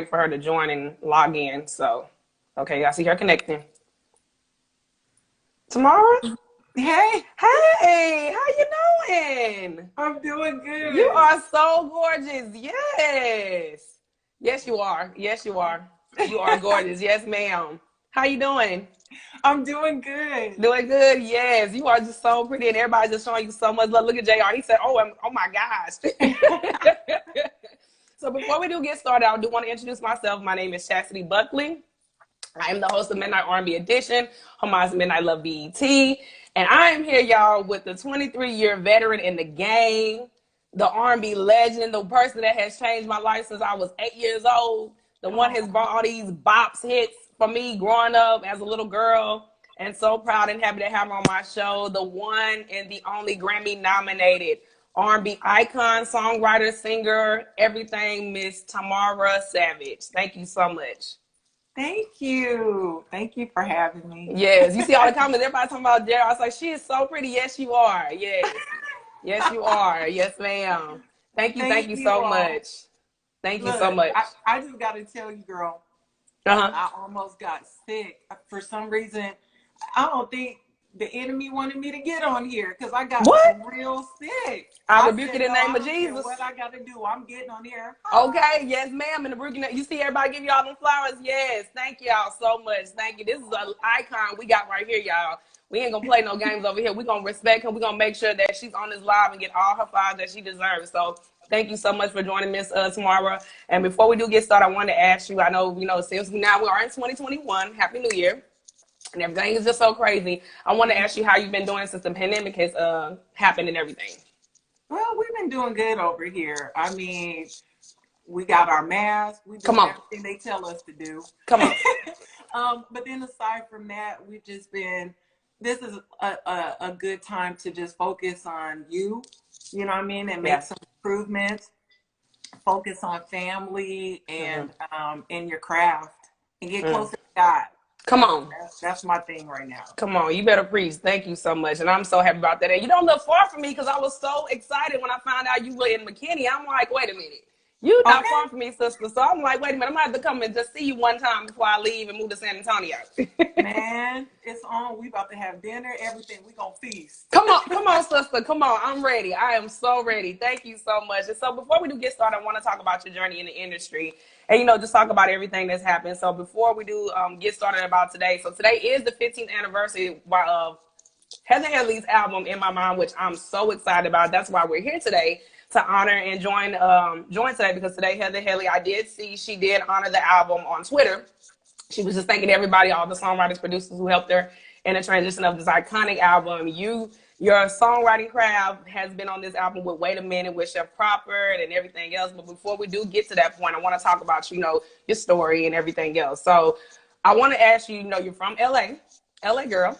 for her to join and log in. So, okay, I see her connecting. Tamara? Hey, Hey, how you doing? I'm doing You good. are so gorgeous. Yes. Yes, you are. Yes, you are. You are gorgeous. Yes, ma'am. How you doing? I'm doing good. Doing good. Yes, you are just so pretty, and everybody's just showing you so much love. Look at Jr. He said, "Oh, oh my gosh." So before we do get started, I do want to introduce myself. My name is Chastity Buckley. I am the host of Midnight R&B Edition, Homage Midnight Love BET. And I am here, y'all, with the 23-year veteran in the game, the R&B legend, the person that has changed my life since I was 8 years old, the one Oh, has brought all these bops hits for me growing up as a little girl. And so proud and happy to have her on my show, the one and the only Grammy nominated R&B icon, songwriter, singer, everything, Miss Tamara Savage. Thank you so much. thank you. Thank you for having me. Yes, you see all the comments. Everybody talking about Jared. I was like, she is so pretty. Yes, you are. Yes, yes, you are. Yes, ma'am. Thank Thank you you so all. much. Thank you so Look, much. I just got to tell you, girl, Uh huh. I almost got sick. For some reason, I don't think the enemy wanted me to get on here because I got What? real sick. I I rebuke it said, in no, the name I of don't care Jesus. what I got to do. I'm getting on here. Okay, yes, ma'am. In the Brooklyn, you see everybody give y'all them flowers. Yes, thank y'all so much. Thank you. This is an icon we got right here, y'all. We ain't gonna play no games over here. We gonna respect her. We gonna make sure that she's on this live and get all her flowers that she deserves. So thank you so much for joining Miss Tamara. And before we do get started, I wanted to ask you. I know since now we are in 2021. Happy New Year. And everything is just so crazy. I want to ask you how you've been doing since the pandemic has happened and everything. Well, we've been doing good over here. I mean, we got our masks. We Come doing on, everything they tell us to do. come on. But then aside from that, we've just been. This is a good time to just focus on you. You know what I mean, and make Yeah. some improvements. Focus on family Mm-hmm. and in your craft, and get Mm. closer to God. Come on. That's my thing right now. Come on, you better preach. Thank you so much. And I'm so happy about that. And you don't look far from me because I was so excited when I found out you were in McKinney. I'm like, wait a minute. You not Okay. far from me, sister. So I'm like, wait a minute. I'm going to have to come and just see you one time before I leave and move to San Antonio. Man, it's on. We about to have dinner. Everything. We gonna feast. Come on, sister. Come on. I'm ready. I am so ready. Thank you so much. And so before we do get started, I want to talk about your journey in the industry and, just talk about everything that's happened. So before we do get started about today, so today is the 15th anniversary of Headley's album In My Mind, which I'm so excited about. That's why we're here today to honor and join today because today Headley, I did see she did honor the album on Twitter. She was just thanking everybody, all the songwriters, producers who helped her in the transition of this iconic album. Your songwriting craft has been on this album with Wait a Minute, with Chef Proper and everything else. But before we do get to that point, I want to talk about, your story and everything else. So I want to ask you, you're from LA girl.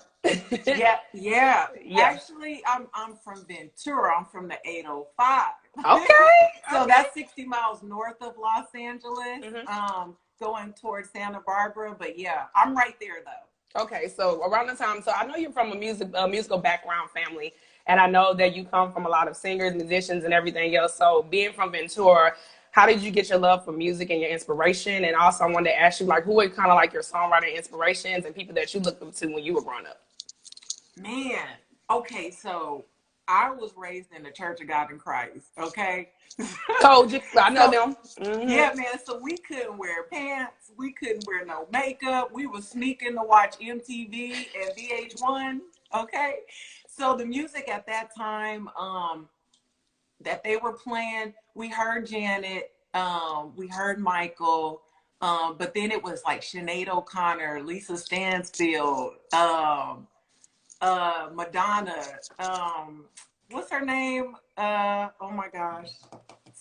Yeah, yeah. Yeah. Actually, I'm from Ventura. I'm from the 805. Okay. So Okay. that's 60 miles north of Los Angeles, Mm-hmm. going towards Santa Barbara. But yeah, I'm right there though. Okay, so around the time, so I know you're from a musical background family, and I know that you come from a lot of singers, musicians, and everything else. So being from Ventura, how did you get your love for music and your inspiration? And also, I wanted to ask you, like, who were kind of like your songwriting inspirations and people that you looked up to when you were growing up? Man, okay, so I was raised in the Church of God in Christ. Okay, Told you, I know so them. Mm-hmm. yeah, man. So we couldn't wear pants. We couldn't wear no makeup. We was sneaking to watch MTV and VH1. Okay, so the music at that time, that they were playing, we heard Janet, we heard Michael, but then it was like Sinead O'Connor, Lisa Stansfield, Madonna, what's her name? Oh my gosh,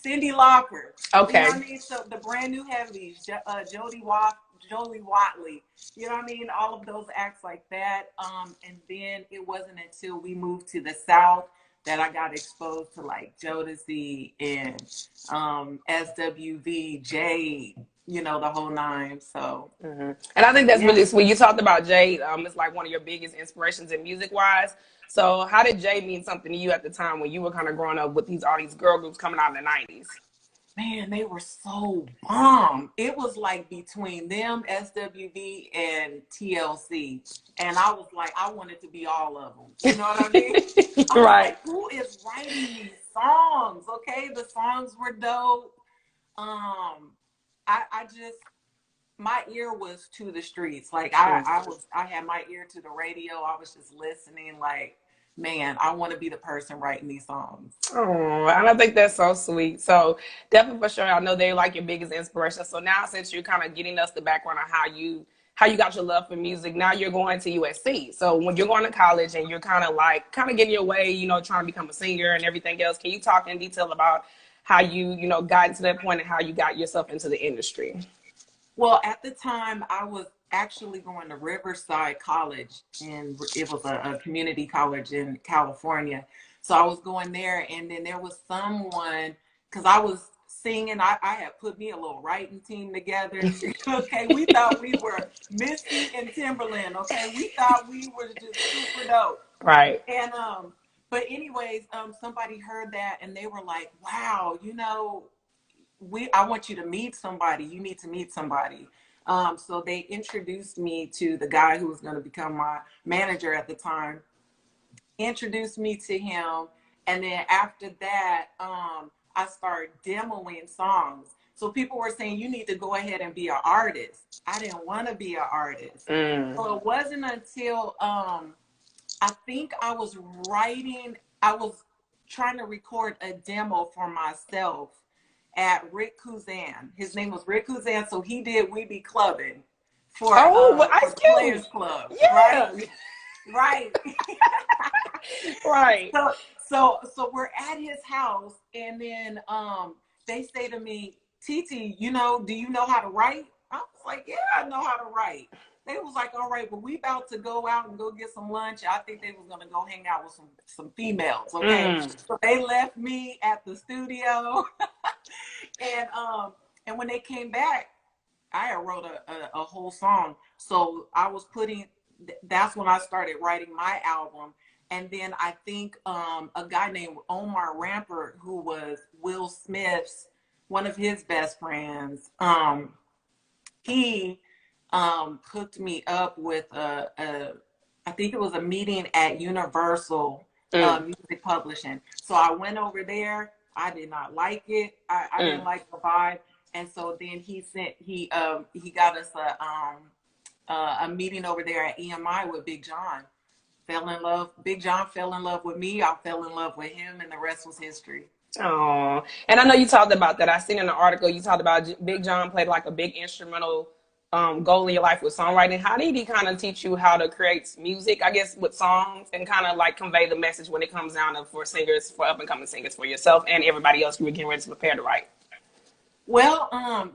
Cyndi Lauper. You know Okay. what I mean? So the brand new heavies, Jodie Watley. You know what I mean? All of those acts like that. And then it wasn't until we moved to the South that I got exposed to like Jodeci and SWV, Jade, the whole nine. So Mm-hmm. And I think that's yeah. really sweet. You talked about Jade. It's like one of your biggest inspirations in music wise. So how did Jade mean something to you at the time when you were kind of growing up with all these girl groups coming out in the 90s? Man, they were so bomb. It was like between them, SWV, and TLC. And I was like, I wanted to be all of them. You know what I mean? I was Right. like, who is writing these songs? Okay, the songs were dope. I just, my ear was to the streets. Like I had my ear to the radio. I was just listening. Like, man, I want to be the person writing these songs. Oh, and I think that's so sweet. So definitely for sure, I know they're like your biggest inspiration. So now, since you're kind of getting us the background on how you got your love for music, now you're going to USC. So when you're going to college and you're kind of getting your way, you know, trying to become a singer and everything else, can you talk in detail about how you know got to that point and how you got yourself into the industry? Well, at the time, I was actually going to Riverside College, and it was a community college in California. So I was going there, and then there was someone, because I was singing, I had put me a little writing team together. Okay, we thought we were Missy and Timberland. Okay, we thought we were just super dope. Right. And but anyways, somebody heard that, and they were like, "Wow, I want you to meet somebody. You need to meet somebody." So they introduced me to the guy who was going to become my manager at the time, introduced me to him. And then after that, I started demoing songs. So people were saying, you need to go ahead and be an artist. I didn't want to be an artist. Mm. So it wasn't until I think I was trying to record a demo for myself at Rick Kuzan. His name was Rick Kuzan, so he did We Be Clubbing Oh, but for Ice the Cube. Players Club, right? Yeah. Right. Right. So we're at his house, and then they say to me, Titi, do you know how to write? I was like, yeah, I know how to write. They was like, all right, well, we about to go out and go get some lunch. I think they was gonna go hang out with some females, okay? Mm. So they left me at the studio, and when they came back, I wrote a whole song. So I was that's when I started writing my album. And then I think a guy named Omar Rampart, who was Will Smith's, one of his best friends, he hooked me up with I think it was a meeting at Universal Mm. Music Publishing. So I went over there. I did not like it. I didn't Mm. like the vibe. And so then he got us a meeting over there at EMI with Big John. Fell in love. Big John fell in love with me. I fell in love with him, and the rest was history. Oh, and I know you talked about that. I seen in the article you talked about Big John played like a big instrumental goal in your life with songwriting. How did he kind of teach you how to create music, I guess, with songs and kind of like convey the message when it comes down to for singers, for up and coming singers, for yourself and everybody else you were getting ready to prepare to write? Well,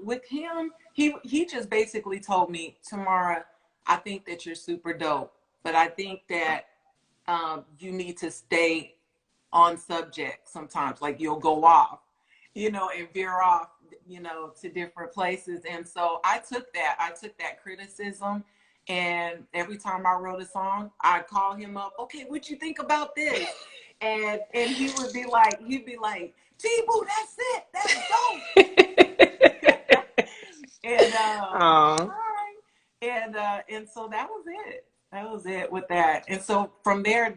with him, he just basically told me, Tamara, I think that you're super dope, but I think that you need to stay on subject sometimes. Like you'll go off, and veer off, to different places. And so I took that criticism. And every time I wrote a song, I'd call him up. Okay, what you think about this? And he'd be like, T-Boo, that's it. That's dope. And Oh. and so that was it. That was it with that. And so from there,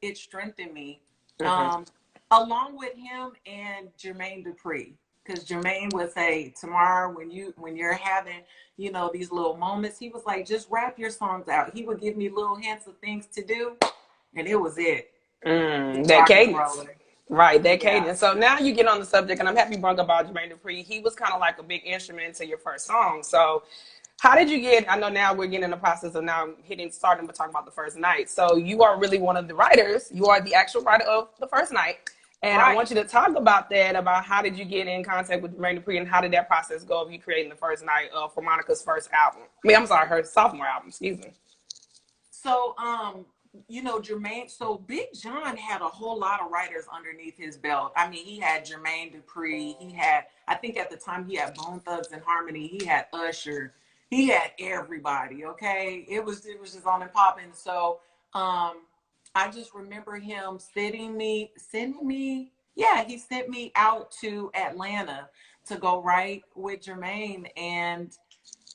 it strengthened me. Mm-hmm. Um, Along with him and Jermaine Dupri. Because Jermaine would say, Tamara, when you're having, these little moments, he was like, just rap your songs out. He would give me little hints of things to do, and it was it. That Rock and cadence. rolling. Right, that Yeah. cadence. So now you get on the subject, and I'm happy you brought up about Jermaine Dupri. He was kind of like a big instrument to your first song. So how did you get, I know now we're getting in the process of now starting to talk about the first night. So you are really one of the writers. You are the actual writer of the first night. And I Right. want you to talk about that, about how did you get in contact with Jermaine Dupri and how did that process go of you creating the first night for Monica's first album? I mean, I'm sorry, her sophomore album, excuse me. So, Jermaine, so Big John had a whole lot of writers underneath his belt. I mean, he had Jermaine Dupri. I think at the time he had Bone Thugs and Harmony. He had Usher. He had everybody. Okay. It was just on and popping. So, I just remember him sending me, yeah, he sent me out to Atlanta. to go write with Jermaine. And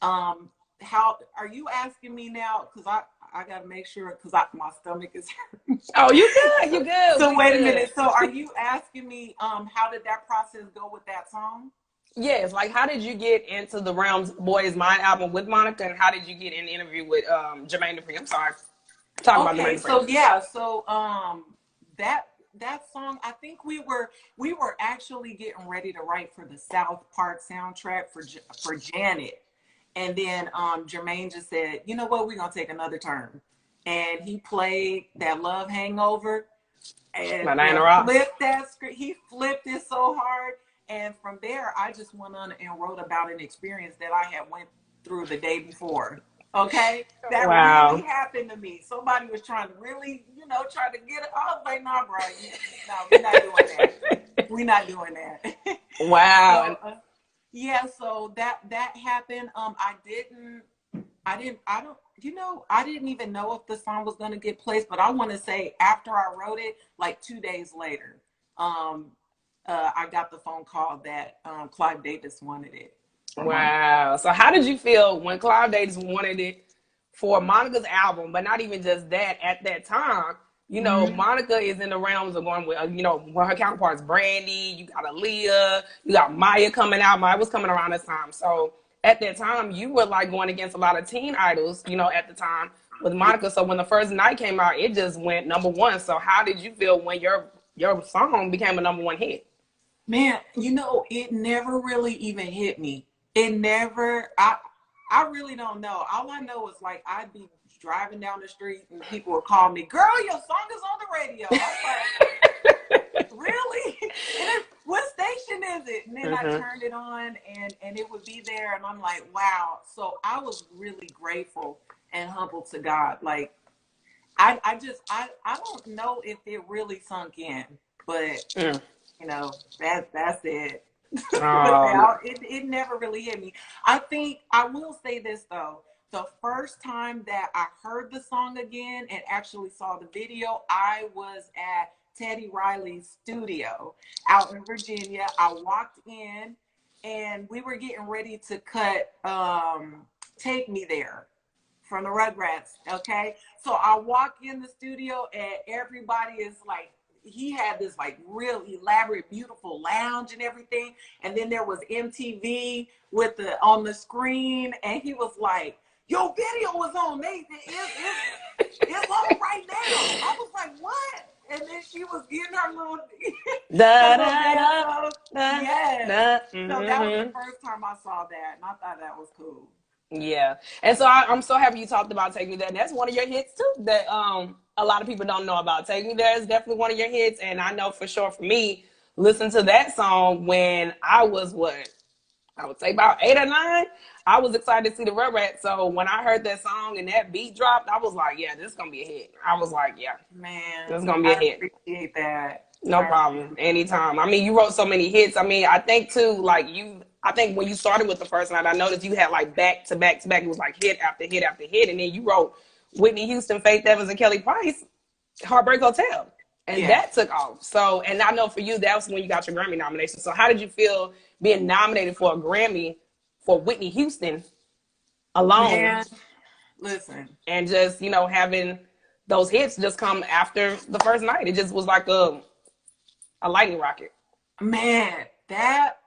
how are you asking me now? Because I got to make sure, because my stomach is hurting. Oh, you good. You good. So We wait good. a minute. So are you asking me how did that process go with that song? Yes, like how did you get into the realms Boy Is Mine album with Monica, and how did you get in the interview with Jermaine Dupri? I'm sorry. Talk about Okay, Jermaine so Dupri. yeah, so that song, I think we were actually getting ready to write for the South Park soundtrack for Janet. And then Jermaine just said, you know what, we're gonna take another turn. And he played that Love Hangover, and Diana Ross. flipped that script. He flipped it so hard. And from there, I just went on and wrote about an experience that I had went through the day before. Okay, that really Wow. happened to me. Somebody was trying to really, try to get it. I was like, nah, bro, no, we're not doing that. We're not doing that. Wow. So, yeah, so that happened. I didn't even know if the song was going to get placed, but I want to say after I wrote it, like 2 days later, I got the phone call that Clive Davis wanted it. Wow. So how did you feel when Clive Davis wanted it for Monica's album, but not even just that at that time? Monica is in the realms of going with, her counterparts, Brandy, you got Aaliyah, you got Maya coming out. Maya was coming around this time. So at that time, you were like going against a lot of teen idols, at the time with Monica. So when the first night came out, it just went #1. So how did you feel when your song became a #1 hit? Man, it never really even hit me. It never, I really don't know. All I know is like I'd be driving down the street and people would call me, girl, your song is on the radio. I'm like, really? And what station is it? And then I turned it on and it would be there. And I'm like, wow. So I was really grateful and humble to God. Like, I don't know if it really sunk in, but that's it. But it never really hit me. I think I will say this though. The first time that I heard the song again and actually saw the video, I was at Teddy Riley's studio out in Virginia. I walked in and we were getting ready to cut Take Me There from the Rugrats. Okay. So I walk in the studio and everybody is like, he had this like real elaborate, beautiful lounge and everything. And then there was MTV on the screen. And he was like, your video was on. It's on right now. I was like, what? And then she was getting her little, yes. So that was the first time I saw that. And I thought that was cool. Yeah. And so I'm so happy you talked about Take Me There. That's one of your hits too that a lot of people don't know about. Take Me There is definitely one of your hits. And I know for sure for me, listen to that song when I was I would say about 8 or 9. I was excited to see the Rugrats. So when I heard that song and that beat dropped, I was like, yeah, this is going to be a hit. I was like, yeah, man, this is going to be a hit. I appreciate that. No problem. Anytime. I mean, you wrote so many hits. I mean, I think too, like I think when you started with the first night, I noticed you had like back to back to back. It was like hit after hit after hit. And then you wrote Whitney Houston, Faith Evans, and Kelly Price, Heartbreak Hotel. And that took off. So, and I know for you, that was when you got your Grammy nomination. So how did you feel being nominated for a Grammy for Whitney Houston alone? Man, listen. And just, having those hits just come after the first night. It just was like a lightning rocket. Man, that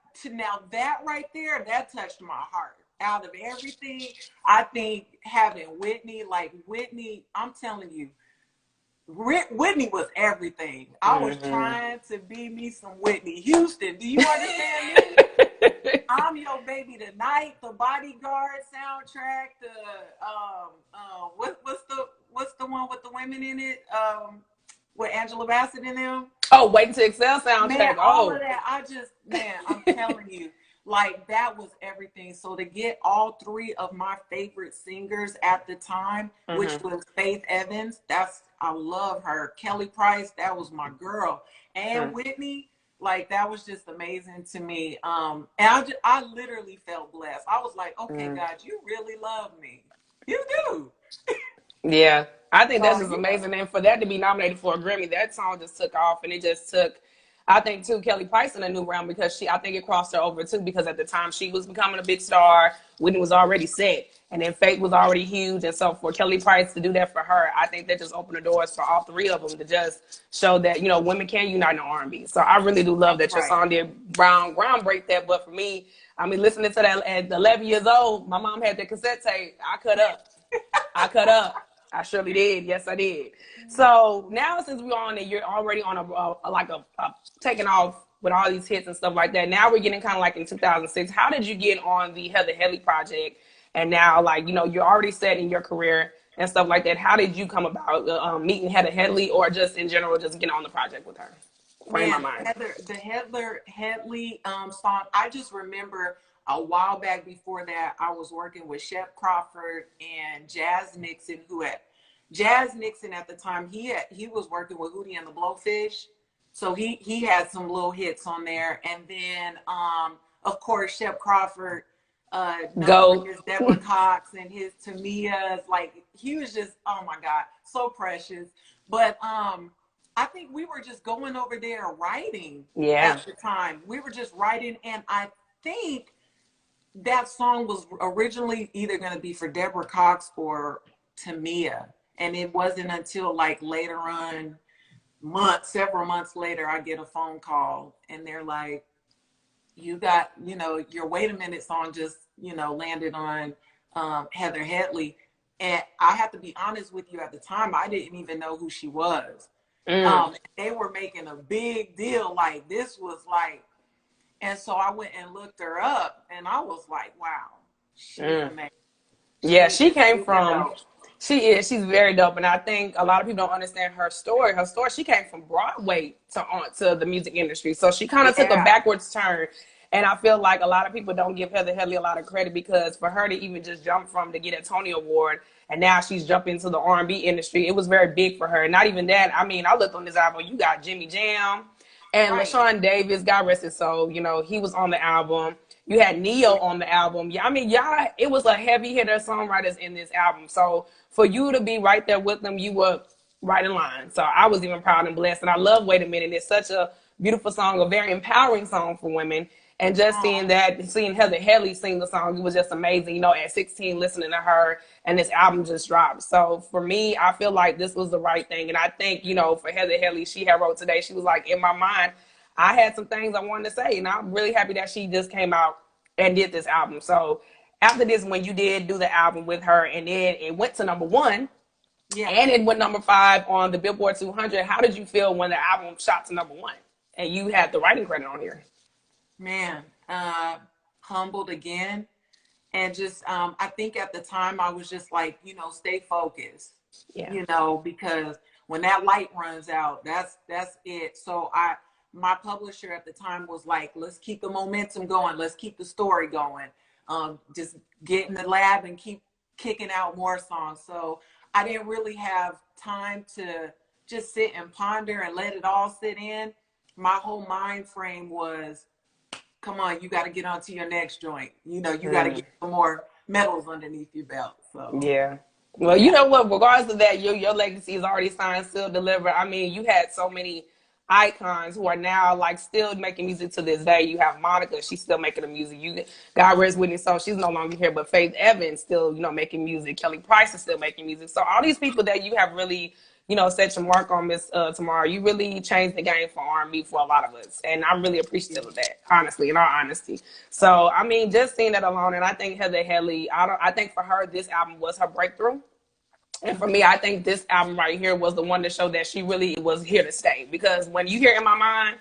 right there, that touched my heart. Out of everything, I think having Whitney, I'm telling you, Whitney was everything. I was trying to be me some Whitney Houston. Do you understand me? I'm Your Baby Tonight, the Bodyguard soundtrack, what's the one with the women in it? With Angela Bassett in them. Oh, Waiting to Excel soundtrack. Man, all of that, I'm telling you, like that was everything. So to get all 3 of my favorite singers at the time, which was Faith Evans, I love her. Kelly Price, that was my girl. And Whitney, like that was just amazing to me. And I literally felt blessed. I was like, okay, God, you really love me. You do. Yeah. I think that's just amazing. And for that to be nominated for a Grammy, that song just took off, and it just took, I think too, Kelly Price in a new realm because I think it crossed her over too because at the time she was becoming a big star, Whitney was already set, and then Faith was already huge, and so for Kelly Price to do that for her, I think that just opened the doors for all three of them to just show that women can unite in R&B. So I really do love that your song did groundbreak that. But for me, I mean, listening to that at 11 years old, my mom had the cassette tape. I cut up. I surely did. Yes, I did. So now, since we're on it, you're already on a taking off with all these hits and stuff like that. Now we're getting kind of like in 2006. How did you get on the Headley project? And now, like, you're already set in your career and stuff like that. How did you come about meeting Headley, or just in general, just getting on the project with her? Man, the Headley song, I just remember a while back before that, I was working with Shep Crawford and Jazz Nixon, Jazz Nixon at the time, he was working with Hootie and the Blowfish. So he had some little hits on there. And then, of course, Shep Crawford, his Deborah Cox and his Tamia's, like, he was just, oh my God, so precious. But I think we were just going over there writing at the time. We were just writing, and I think that song was originally either going to be for Deborah Cox or Tamia. And it wasn't until like later on, several months later, I get a phone call and they're like, you got, your Wait a Minute song just, landed on Heather Headley. And I have to be honest with you, at the time, I didn't even know who she was. They were making a big deal. Like, this was like, and so I went and looked her up and I was like, wow, she's amazing. Yeah, she's very dope. And I think a lot of people don't understand her story. She came from Broadway to the music industry. So she kind of took a backwards turn. And I feel like a lot of people don't give Heather Headley a lot of credit, because for her to even just jump to get a Tony Award, and now she's jumping into the R&B industry, it was very big for her. And not even that. I mean, I looked on this album, you got Jimmy Jam and LaShawn Davis, God rest his soul, he was on the album. You had Neo on the album. Yeah, I mean, it was a heavy hitter songwriters in this album. So for you to be right there with them, you were right in line. So I was even proud and blessed. And I love Wait a Minute. It's such a beautiful song, a very empowering song for women. And just seeing Heather Headley sing the song, it was just amazing. At 16, listening to her, and this album just dropped. So for me, I feel like this was the right thing. And I think, for Heather Headley, she had wrote today, she was like, in my mind, I had some things I wanted to say. And I'm really happy that she just came out and did this album. So after this, when you did do the album with her, and then it went to #1, and it went #5 on the Billboard 200, how did you feel when the album shot to #1 and you had the writing credit on here? Man, humbled again. And just, I think at the time I was just like, stay focused, because when that light runs out, that's it. So my publisher at the time was like, let's keep the momentum going. Let's keep the story going. Just get in the lab and keep kicking out more songs. So I didn't really have time to just sit and ponder and let it all sit in. My whole mind frame was, come on, you got to get onto your next joint. You got to get some more medals underneath your belt. So yeah. Well, you know what? Regardless of that, your legacy is already signed, still delivered. I mean, you had so many icons who are now like still making music to this day. You have Monica, she's still making the music. You God rest Whitney, so she's no longer here, but Faith Evans still, making music. Kelly Price is still making music. So all these people that you have really, set your mark on, Miss Tamara, you really changed the game for R&B for a lot of us. And I'm really appreciative of that, honestly, in all honesty. So, I mean, just seeing that alone, and I think Heather Headley, I think for her, this album was her breakthrough. And for me, I think this album right here was the one to show that she really was here to stay. Because when you hear In My Mind,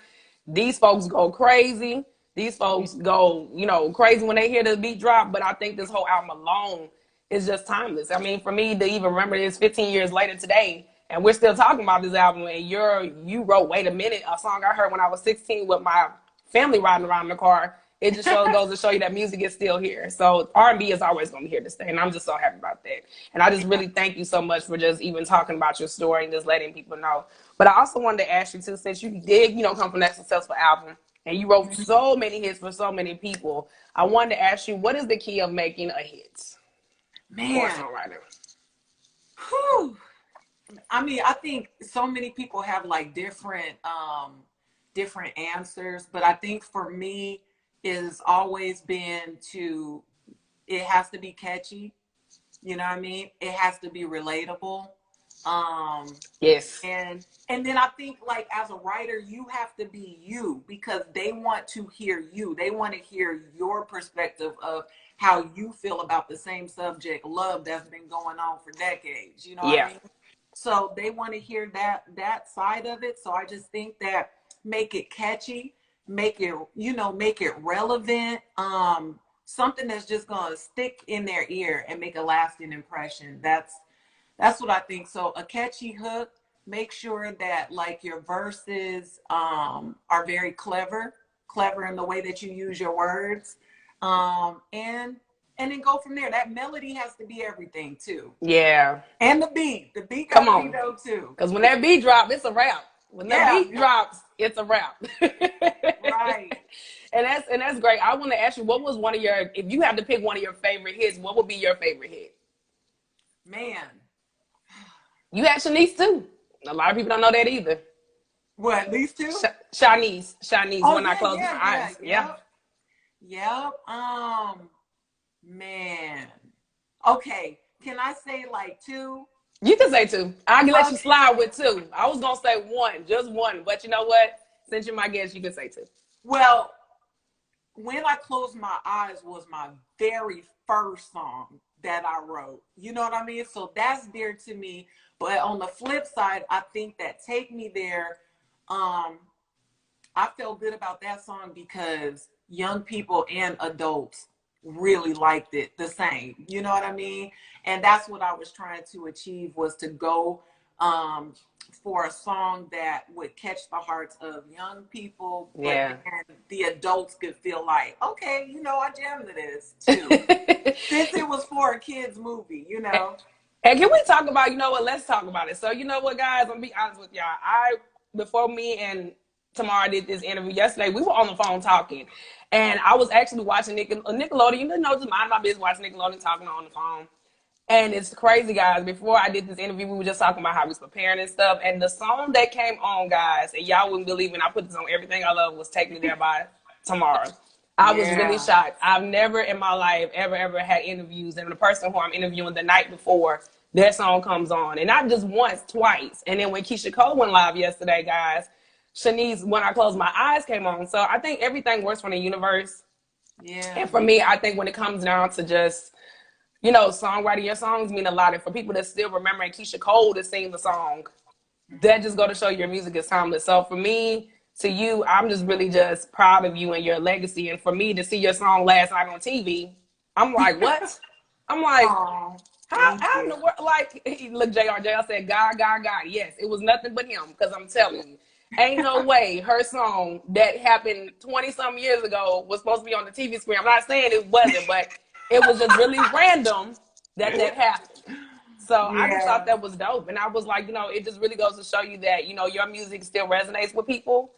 these folks go crazy. These folks go, crazy when they hear the beat drop. But I think this whole album alone is just timeless. I mean, for me to even remember this 15 years later today, and we're still talking about this album, and you wrote Wait a Minute, a song I heard when I was 16 with my family riding around in the car. It just goes to show you that music is still here. So R&B is always going to be here to stay, and I'm just so happy about that. And I just really thank you so much for just even talking about your story and just letting people know. But I also wanted to ask you, too, since you did, come from that successful album, and you wrote so many hits for so many people, I wanted to ask you, what is the key of making a hit? Man. For a songwriter. Whew. I mean, I think so many people have like different different answers, but I think for me it's always been it has to be catchy. You know what I mean? It has to be relatable. Um, Yes. and then I think like as a writer, you have to be you because they want to hear you. They want to hear your perspective of how you feel about the same subject, love that's been going on for decades. You know what I Yeah. mean? So they want to hear that side of it. So I just think that make it catchy, make it, make it relevant. Something that's just gonna stick in their ear and make a lasting impression. That's what I think. So a catchy hook, make sure that like your verses are very clever in the way that you use your words. And then go from there. That melody has to be everything too. Yeah. And the beat. The beat Come gotta be on. dope too. Because when that beat drops, it's a wrap. When the Yeah. beat drops, it's a wrap. Right. And that's great. I want to ask you, what was one of your, if you had to pick one of your favorite hits, what would be your favorite hit? Man. You had Shanice too. A lot of people don't know that either. What, at least two? Shanice, Oh when I yeah, close yeah, my yeah. eyes. Yeah. Yep. Man. Okay. Can I say like two? You can say two. I can let you Okay. slide with two. I was gonna say one, just one, but you know what? Since you're my guest, you can say two. Well, When I Close My Eyes was my very first song that I wrote. You know what I mean? So that's dear to me. But on the flip side, I think that Take Me There, um, I felt good about that song because young people and adults really liked it the same. You know what I mean? And that's what I was trying to achieve, was to go um, for a song that would catch the hearts of young people, but Yeah. then the adults could feel like, okay, I jammed to this too. Since it was for a kids movie. And can we talk about, you know what, let's talk about it. So, you know what, guys, I'm going to be honest with y'all. Before me and Tamara did this interview yesterday, we were on the phone talking. And I was actually watching Nickelodeon. You know, just mind my business, watching Nickelodeon, talking on the phone. And it's crazy, guys. Before I did this interview, we were just talking about how we was preparing and stuff. And the song that came on, guys, and y'all wouldn't believe it, I put this on Everything I Love, was Take Me There by Tamara. I was really Yeah. shocked. I've never in my life ever had interviews, and the person who I'm interviewing the night before, their song comes on, and not just once, twice. And then when Keisha Cole went live yesterday, guys, Shanice, When I Close My Eyes came on. So I think everything works from the universe. Yeah. And for me, I think when it comes down to just, songwriting, your songs mean a lot. And for people that still remember Keisha Cole to sing the song, that just go to show your music is timeless. So for me, to you, I'm just really just proud of you and your legacy. And for me to see your song last night on TV, I'm like, what? I'm like, Oh, how in the world? Like, look, JR said, God, God, God. Yes, it was nothing but him, because I'm telling you, ain't no way her song that happened 20 some years ago was supposed to be on the TV screen. I'm not saying it wasn't, but it was just really random that happened. So I just thought yeah. that was dope. And I was like, it just really goes to show you that, your music still resonates with people.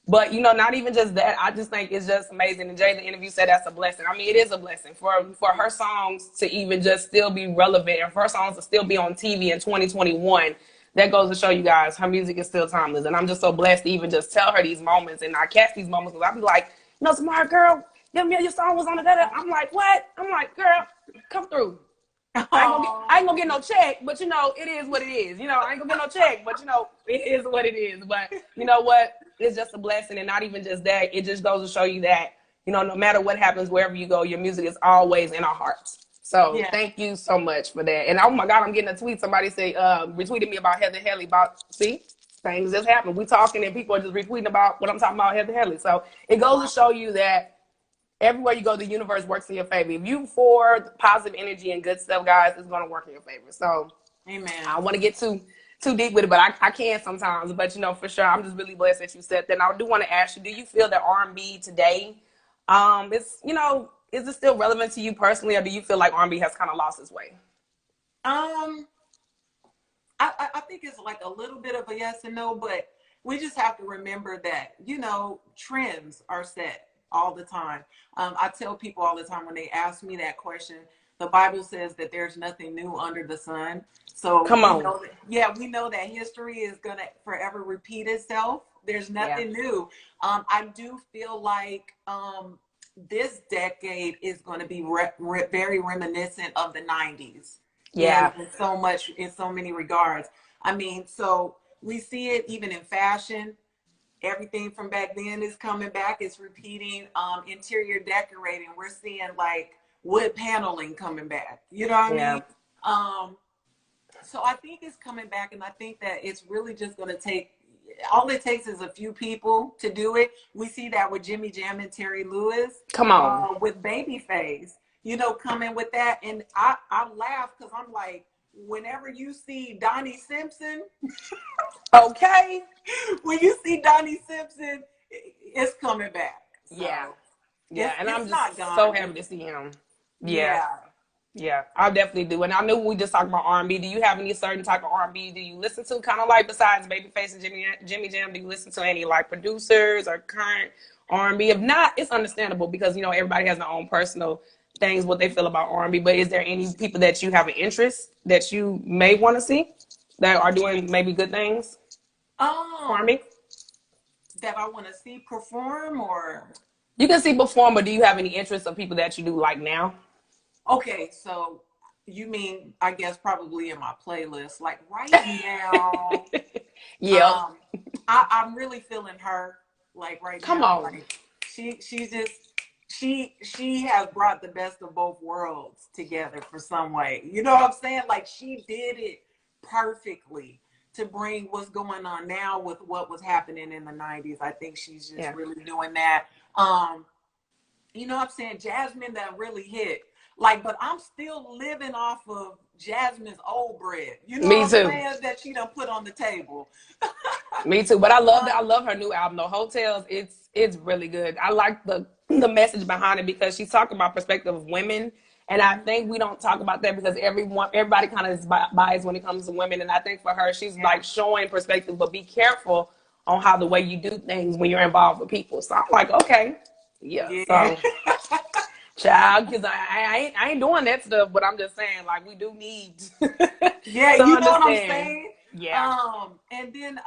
But, not even just that. I just think it's just amazing. And Jay, in the interview, said that's a blessing. I mean, it is a blessing for her songs to even just still be relevant and for her songs to still be on TV in 2021. That goes to show you guys her music is still timeless. And I'm just so blessed to even just tell her these moments and I catch these moments, because I'll be like, smart girl, your song was on the data. I'm like, what? I'm like, girl, come through. I ain't gonna get no check, but it is what it is. I ain't gonna get no check, but it is what it is. But you know what? It's just a blessing, and not even just that. It just goes to show you that, no matter what happens, wherever you go, your music is always in our hearts. So Yeah. thank you so much for that. And oh my God, I'm getting a tweet. Somebody say retweeted me about Heather Headley. Things just happen. We talking and people are just retweeting about what I'm talking about, Heather Headley. So it goes to show you that everywhere you go, the universe works in your favor. If you for positive energy and good stuff, guys, it's going to work in your favor. So Amen. I don't want to get too deep with it, but I can sometimes. But for sure, I'm just really blessed that you said that. And I do want to ask you, do you feel that R&B today, is it still relevant to you personally, or do you feel like R&B has kind of lost its way? I think it's like a little bit of a yes and no, but we just have to remember that, trends are set all the time. I tell people all the time when they ask me that question, the Bible says that there's nothing new under the sun. So Come on. we know that history is going to forever repeat itself. There's nothing new. I do feel like this decade is going to be very reminiscent of the 90s. Yeah. In so many regards. I mean, so we see it even in fashion. Everything from back then is coming back. It's repeating. Interior decorating. We're seeing like wood paneling coming back. You know what I mean? So I think it's coming back, and I think that it's really just going to take, all it takes is a few people to do it. We see that with Jimmy Jam and Terry Lewis. Come on. With Babyface, you know, coming with that. And I laugh because I'm like, whenever you see Donnie Simpson, okay. when you see Donnie Simpson, it's coming back. So yeah. And I'm just so happy to see him. Yeah, I definitely do. And I knew we just talked about R&B. Do you have any certain type of R&B do you listen to? Kind of like besides Babyface and Jimmy Jam, do you listen to any like producers or current R&B? If not, it's understandable because, you know, everybody has their own personal things, what they feel about R&B. But is there any people that you have an interest that you may want to see that are doing maybe good things for R&B? That I want to see perform, or? You can see perform, but do you have any interest of people that you do like now? Okay, so you mean, I guess probably in my playlist, like right now. Yeah. I'm really feeling her, like right Come now. on. Like she has brought the best of both worlds together for some way. You know what I'm saying? Like she did it perfectly to bring what's going on now with what was happening in the 90s. I think she's just really doing that. You know what I'm saying? Jasmine that really hit. Like, but I'm still living off of Jasmine's old bread. You know what I'm saying? That she done put on the table. Me too. But I love that. I love her new album, though. Hotels. It's really good. I like the message behind it because she's talking about perspective of women. And I think we don't talk about that because everybody kind of is biased when it comes to women. And I think for her, she's like showing perspective, but be careful on how the way you do things when you're involved with people. So I'm like, okay. Yeah. So child, because I ain't doing that stuff, but I'm just saying, like, we do need you know what I'm saying? Yeah. And then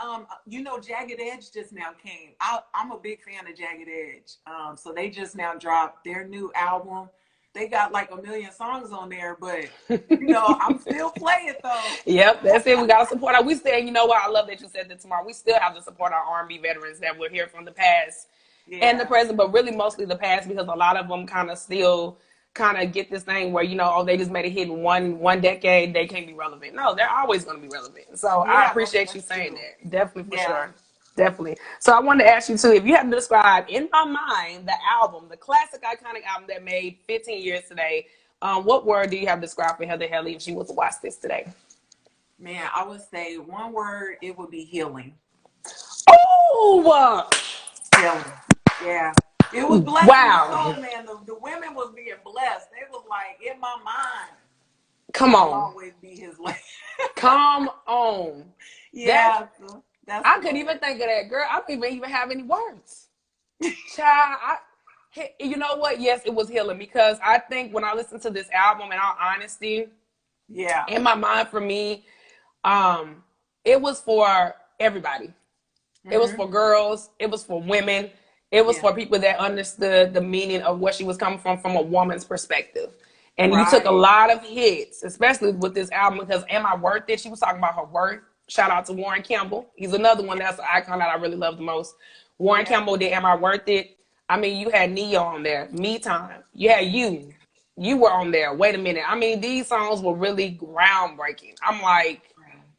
you know, Jagged Edge just now came. I'm a big fan of Jagged Edge. So they just now dropped their new album. They got like 1 million songs on there, but you know, I'm still playing though. Yep, that's it. We gotta support our. We still, you know what? I love that you said that tomorrow. We still have to support our R&B veterans that were here from the past and the present, but really mostly the past because a lot of them kind of still kind of get this thing where, you know, oh, they just made a hit in one decade, they can't be relevant. No, they're always going to be relevant. So I appreciate you saying that. Definitely, for sure. Definitely. So I wanted to ask you too, if you had to describe in my mind the album, the classic iconic album that made 15 years today, what word do you have to describe for Heather Headley if she was to watch this today? Man, I would say one word, it would be healing. Oh, healing. Yeah. It was blessed. Wow. Soul, man. The women was being blessed. They was like, in my mind. Come on. I'll always be his lady. Come on. Yeah. I couldn't even think of that, girl. I don't even have any words. Child, you know what? Yes, it was healing because I think when I listened to this album, in all honesty, in my mind, for me, it was for everybody. It was for girls. It was for women. It was for people that understood the meaning of where she was coming from a woman's perspective. And you took a lot of hits, especially with this album, because Am I Worth It? She was talking about her worth. Shout out to Warren Campbell. He's another one that's an icon that I really love the most. Warren Campbell did Am I Worth It? I mean, you had Neo on there, Me Time. You had You. You were on there. Wait a minute. I mean, these songs were really groundbreaking. I'm like,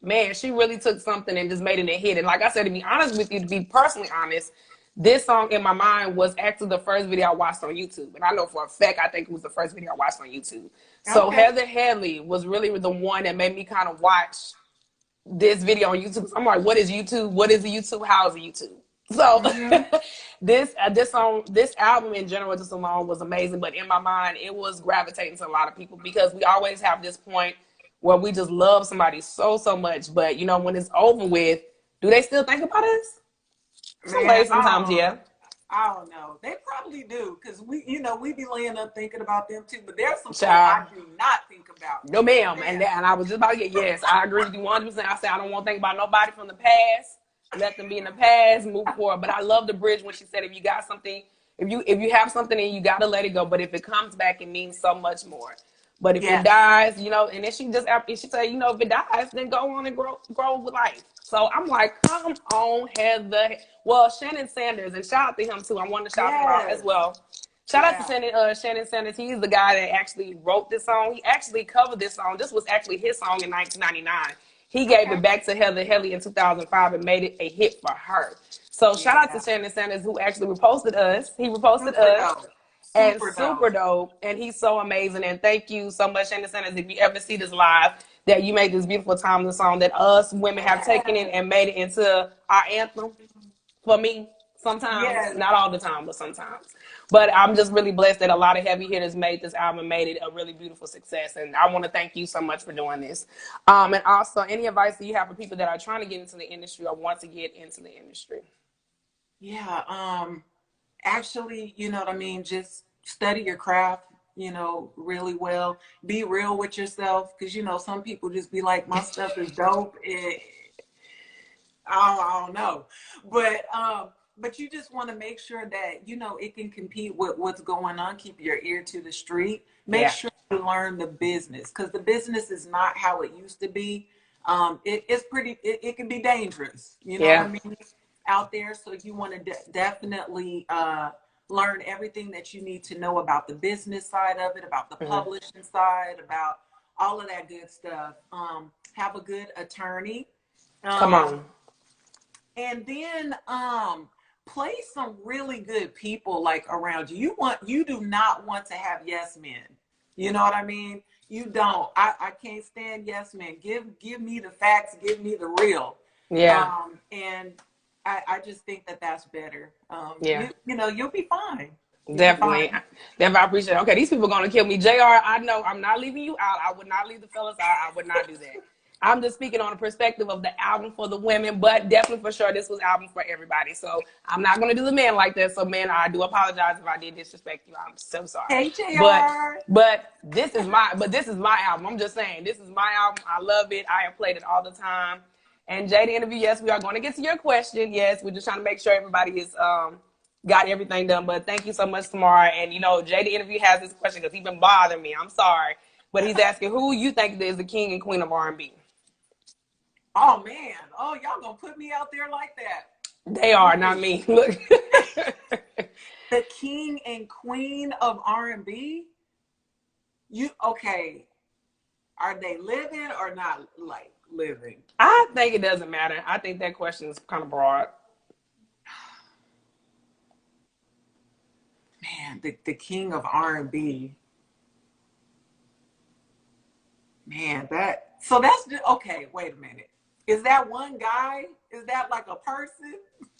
man, she really took something and just made it a hit. And like I said, to be honest with you, to be personally honest, this song in my mind was actually the first video I watched on YouTube. And I know for a fact, I think it was the first video I watched on YouTube. So Heather Headley was really the one that made me kind of watch this video on YouTube. I'm like, what is YouTube? What is a YouTube? How is a YouTube? So this album in general just alone was amazing. But in my mind, it was gravitating to a lot of people because we always have this point where we just love somebody so much. But, you know, when it's over with, do they still think about us? Sometimes, yeah. I don't know. They probably do because we be laying up thinking about them too. But there's some stuff I do not think about. No, ma'am. And I was just about to get, yes, I agree with you 100%. I said I don't want to think about nobody from the past. let them be in the past, move forward. But I love the bridge when she said, if you got something, if you have something and you got to let it go, but if it comes back, it means so much more. But if it Yes. dies, you know, and then she just, after she said, you know, if it dies, then go on and grow with life. So I'm like, come on, Heather. Well, Shannon Sanders, and shout out to him too. I want to shout him out as Yes. well. Shout out to Shannon Sanders. He's the guy that actually wrote this song. He actually covered this song. This was actually his song in 1999. He gave it back to Heather Headley in 2005 and made it a hit for her. So shout out to Shannon Sanders, who actually reposted us. He reposted Super us. dope. And Super super dope. dope. And he's so amazing. And thank you so much, Shannon Sanders. If you ever see this live, that you made this beautiful timeless song that us women have taken it and made it into our anthem for me. Sometimes, Yes. not all the time, but sometimes. But I'm just really blessed that a lot of heavy hitters made this album and made it a really beautiful success. And I want to thank you so much for doing this. And also, any advice that you have for people that are trying to get into the industry or want to get into the industry? Yeah. Actually, you know what I mean? Just study your craft, you know, really well. Be real with yourself. Because, you know, some people just be like, my stuff is dope. I don't know. But you just want to make sure that, you know, it can compete with what's going on. Keep your ear to the street. Make sure you learn the business, because the business is not how it used to be. It can be dangerous, you know what I mean, out there. So you want to definitely learn everything that you need to know about the business side of it, about the publishing side, about all of that good stuff. Have a good attorney. Come on. And then play some really good people like around you. You do not want to have yes men. You know what I mean? You don't. I can't stand yes men. Give me the facts. Give me the real. Yeah. And I just think that that's better. Yeah. You know, you'll be fine. Definitely. Definitely, I appreciate it. Okay, these people are going to kill me. JR, I know I'm not leaving you out. I would not leave the fellas out. I would not do that. I'm just speaking on the perspective of the album for the women, but definitely for sure this was album for everybody. So I'm not going to do the men like that. So, man, I do apologize if I did disrespect you. I'm so sorry. Hey, JR. But this is my album. I'm just saying, this is my album. I love it. I have played it all the time. And Jay, the interview, yes, we are going to get to your question. Yes, we're just trying to make sure everybody is got everything done. But thank you so much, Tamara. And, you know, Jay, the interview has this question because he's been bothering me. I'm sorry. But he's asking who you think is the king and queen of R&B. Oh, man. Oh, y'all going to put me out there like that. They are, not me. Look. The king and queen of R&B? Okay. Are they living or not, like, living? I think it doesn't matter. I think that question is kind of broad. Man, the king of R&B. Man, that's okay, wait a minute. Is that one guy? Is that like a person?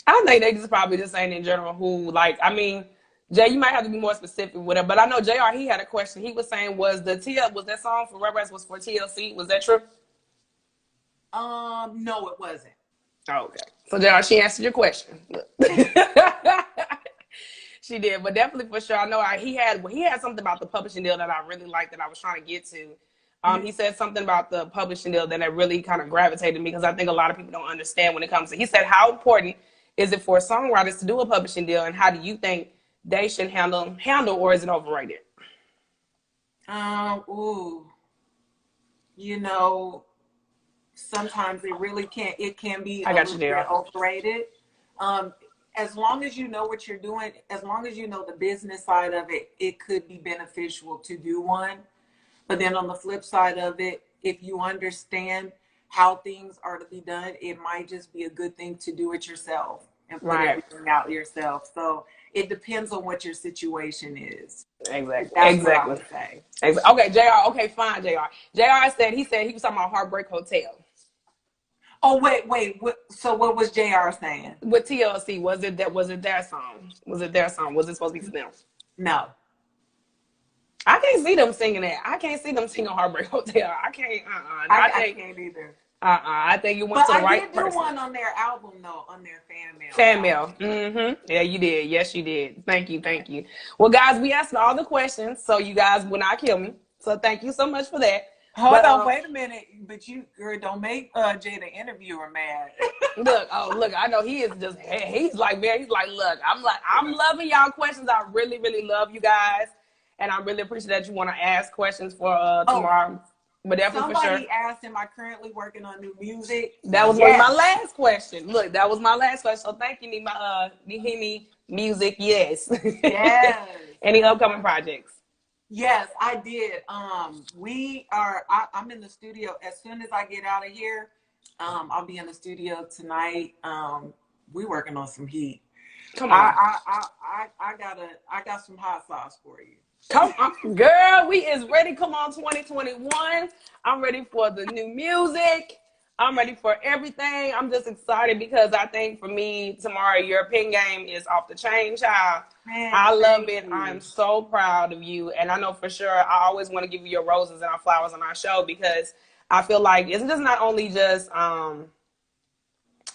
I think they just probably just saying in general who, like, I mean, Jay, you might have to be more specific with it, but I know JR, he had a question. He was saying, was that song for Reverence was for TLC? Was that true? No, it wasn't. Oh, okay. So JR, she answered your question. She did, but definitely for sure. I know he had something about the publishing deal that I really liked that I was trying to get to. He said something about the publishing deal that really kind of gravitated me because I think a lot of people don't understand when it comes to. He said, how important is it for songwriters to do a publishing deal, and how do you think they should handle, or is it overrated? You know, sometimes it can be a little bit overrated. As long as you know what you're doing, as long as you know the business side of it, it could be beneficial to do one. But then on the flip side of it, if you understand how things are to be done, it might just be a good thing to do it yourself and put everything out yourself. So it depends on what your situation is. Exactly. That's what I would say. Okay, JR. Okay, fine, JR. JR said he was talking about Heartbreak Hotel. Oh, wait. So what was JR saying? With TLC, was it their song? Was it their song? Was it supposed to be for them? No. I can't see them singing that. I can't see them singing Heartbreak Hotel. I can't. I can't either. I think you went to the right person. But I did do one on their album, though, on their fan mail. Fan mail. Mm-hmm. Yeah, you did. Yes, you did. Thank you. Well, guys, we asked all the questions, so you guys will not kill me. So thank you so much for that. Hold on, wait a minute. But you, girl, don't make Jay the interviewer mad. Look, I know he is just, he's like, look, I'm loving y'all questions. I really, really love you guys. And I really appreciate that you want to ask questions for tomorrow. But definitely for sure. Somebody asked, am I currently working on new music? That was one of my last question. Look, that was my last question. So thank you, Nihimi Music. Yes. Yes. Any upcoming projects? Yes, I did. I'm in the studio. As soon as I get out of here, I'll be in the studio tonight. We working on some heat. Come on. I got some hot sauce for you. Come on, girl. We is ready. Come on, 2021. I'm ready for the new music. I'm ready for everything. I'm just excited because I think for me, Tamara, your pen game is off the chain, child. Man, I love it. I'm so proud of you. And I know for sure I always want to give you your roses and our flowers on our show because I feel like it's just not only just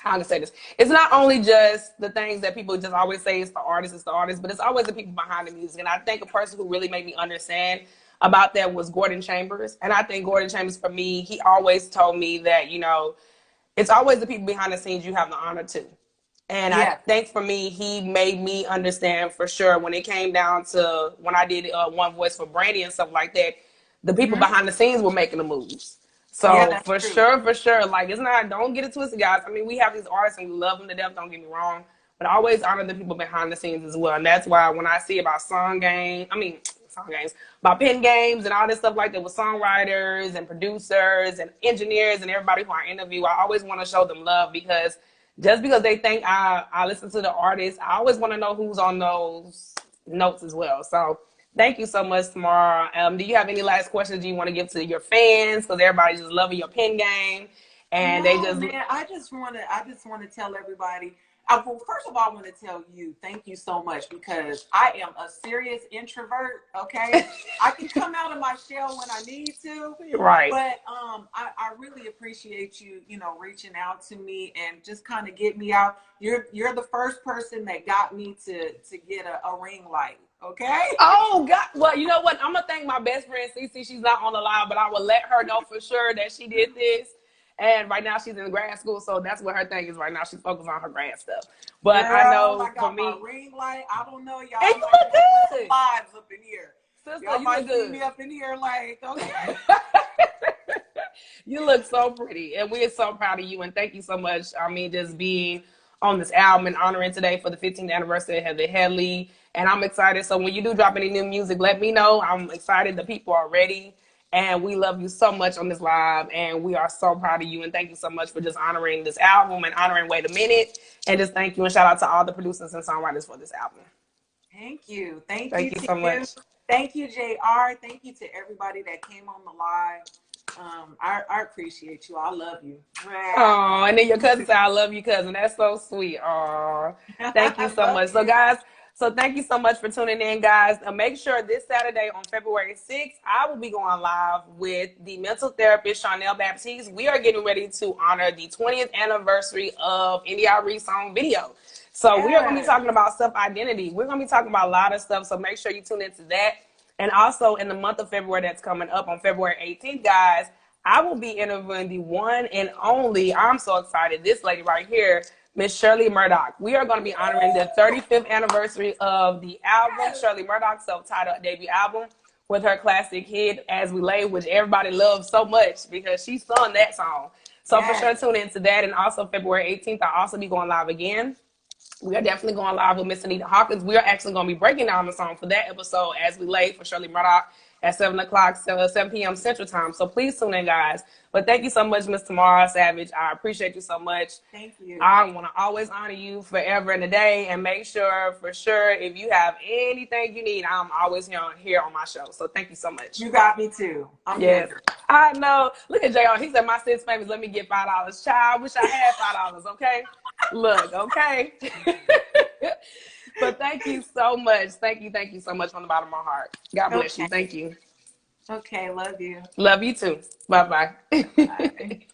how to say this. It's not only just the things that people just always say it's the artist, but it's always the people behind the music. And I think a person who really made me understand about that was Gordon Chambers. And I think Gordon Chambers, for me, he always told me that, you know, it's always the people behind the scenes you have the honor to. And I think for me, he made me understand for sure when it came down to when I did One Voice for Brandy and stuff like that, the people behind the scenes were making the moves. So for sure, like it's not, don't get it twisted, guys. I mean, we have these artists and we love them to death, don't get me wrong, but I always honor the people behind the scenes as well. And that's why when I see about about pen games and all this stuff like that with songwriters and producers and engineers and everybody who I interview, I always want to show them love because just because they think I listen to the artist, I always want to know who's on those notes as well. So thank you so much, Tamara. Do you have any last questions you want to give to your fans? Because everybody's just loving your pen game, and I just want to tell everybody. Well, first of all, I want to tell you thank you so much because I am a serious introvert. Okay, I can come out of my shell when I need to. Right. But I really appreciate you, reaching out to me and just kind of get me out. You're the first person that got me to get a ring light. Okay. Oh God. Well, you know what? I'm gonna thank my best friend Cece. She's not on the line, but I will let her know for sure that she did this. And right now she's in grad school, so that's what her thing is right now. She's focused on her grad stuff. But girl, I know for me, my ring light. I don't know y'all. And you look good. Lives up in here. Sister, y'all you might look good. See me up in here like okay. You look so pretty, and we're so proud of you. And thank you so much. I mean, just being on this album and honoring today for the 15th anniversary of the Headley. And I'm excited. So when you do drop any new music, let me know. I'm excited. The people are ready. And we love you so much on this live. And we are so proud of you. And thank you so much for just honoring this album and honoring Wait a Minute. And just thank you. And shout out to all the producers and songwriters for this album. Thank you. Thank you so much. Thank you, JR. Thank you to everybody that came on the live. I appreciate you. I love you. Oh, and then your cousin said, I love you, cousin. That's so sweet. Oh, thank you so much. So, guys, thank you so much for tuning in, guys. Make sure this Saturday on February 6th, I will be going live with the mental therapist, Chanel Baptiste. We are getting ready to honor the 20th anniversary of NDRE song video. So we are going to be talking about self-identity. We're going to be talking about a lot of stuff. So make sure you tune into that. And also in the month of February that's coming up on February 18th, guys, I will be interviewing the one and only, I'm so excited, this lady right here, Miss Shirley Murdoch. We are going to be honoring the 35th anniversary of the album, Shirley Murdoch's self-titled debut album, with her classic hit, As We Lay, which everybody loves so much because she sung that song. So for sure, tune into that. And also February 18th, I'll also be going live again. We are definitely going live with Miss Anita Hawkins. We are actually going to be breaking down the song for that episode, As We Lay, for Shirley Murdoch at 7 p.m. Central Time. So please tune in, guys. But thank you so much, Miss Tamara Savage. I appreciate you so much. Thank you. I want to always honor you forever and a day. And make sure, for sure, if you have anything you need, I'm always here on my show. So thank you so much. You got me too. I'm here. I know. Look at JR. He said, my sis famous, let me get $5. Child, wish I had $5, okay? Look, okay? But thank you so much. Thank you so much from the bottom of my heart. God bless you. Thank you. Okay, love you. Love you too. Bye-bye. Bye.